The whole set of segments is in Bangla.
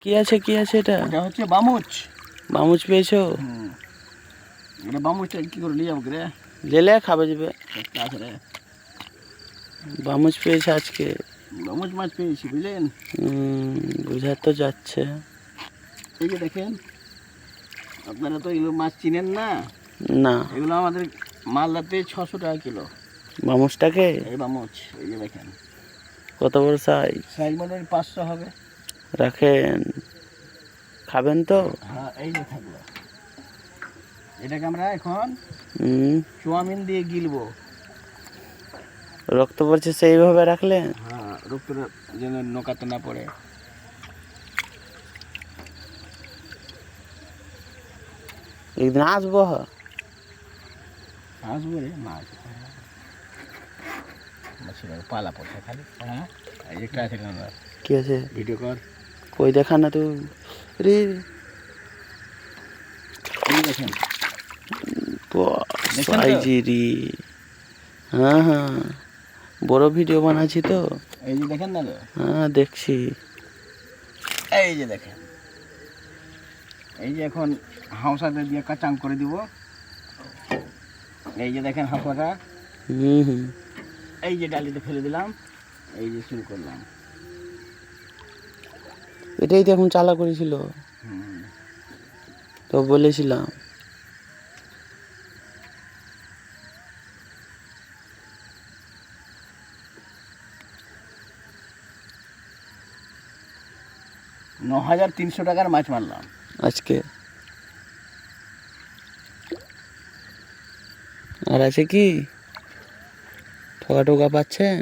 কি আছে এটা? এটা হচ্ছে বামুচ। বামুচ পেয়েছো? এটা বামুচটা কি করে নিয়ে যাবো রে? লেলে খাবে যাবে। আছে রে, বামুচ পেয়েছে আজকে। বামুচ মাছ পেয়েছি বুঝলেন। বোঝা তো যাচ্ছে। এই যে দেখেন, আপনারা তো এগুলো মাছ চিনেন না। না, এগুলো আমাদের মালদাতে 600 টাকা কিলো। বামুচটাকে এই বামুচ, এই যে দেখেন কত বড় সাইজ। সাইজ মনে হয় 500 হবে। রাখেন, খাবেন তো? হ্যাঁ, এই যে থাকলো। এটাকে আমরা এখন চুয়ামিন দিয়ে গিলবো। রক্ত পড়ছে সেইভাবে রাখলেন? হ্যাঁ, রক্তটা যেন নোকাতে না পড়ে। একদিন আসবো। আসবো রে, মাছ মাছের পালা পড়ছে খালি। হ্যাঁ, এই একটা আছে কেন? কি আছে? ভিডিও কর। কই দেখা না তো রে। এই দেখেন সাইজেরি। হ্যাঁ হ্যাঁ, বড় ভিডিও বানাচ্ছি তো। এই যে দেখেন না? হ্যাঁ দেখছি। এই যে দেখেন, এই যে এখন হাঁসাতে দিয়ে কাঁচাং করে দিব। এই যে দেখেন হাঁসাটা, এই যে ডালিতে ফেলে দিলাম, এই যে শুরু করলাম। এটাই তো এখন চালা করেছিল তো বলেছিলাম। $9,300 টাকার মাছ মারলাম আজকে। আর আছে কি ঠোকা পাচ্ছেন?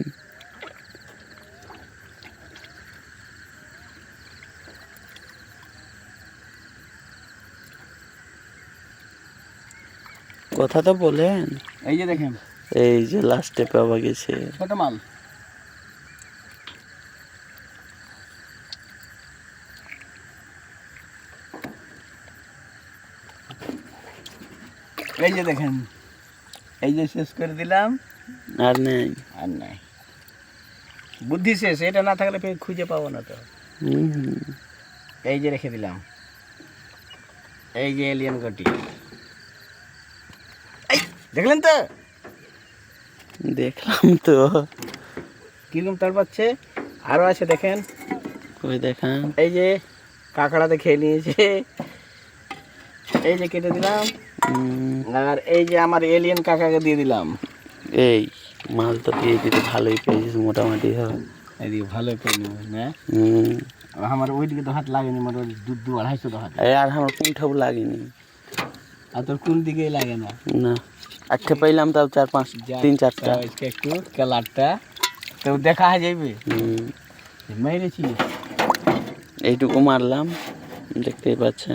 কথা তো বলেন। এই যে দেখেন, এই যে লাস্টে পাওয়া গেছে ছোট মাল। এই যে দেখেন, এই যে শেষ করে দিলাম। আর নেই, আর নাই, বুদ্ধি শেষ। এটা না থাকলে ফের খুঁজে পাবো না তো। এই যে রেখে দিলাম, এই যে এলিয়ান গটি। এই দেখলেন তো? দেখলাম তো। কিরকম তার পাচ্ছে। আরো আছে দেখেন, কই দেখান। এই যে কাঁকড়াতে খেয়ে নিয়েছে। এই যে কেটে দিলাম। আর এই যে আমার এলিয়ান কাকাকে দিয়ে দিলাম। এই মাল তো দিয়ে দিতে ভালোই পেয়েছিস মোটামুটি। হয় এদিকে ভালোই পেয়ে নেব না। আমার ওইদিকে তো হাত লাগেনি, মানে 200-250 তো হাত। আর আমার কোনটাও লাগেনি। আর তোর কোন দিকেই লাগে না। না, একটা পাইলাম তাও 4-5 3-4টা। একটু কালারটা তো দেখা যাবে। মেরেছি, এইটুকু মারলাম, দেখতেই পাচ্ছেন।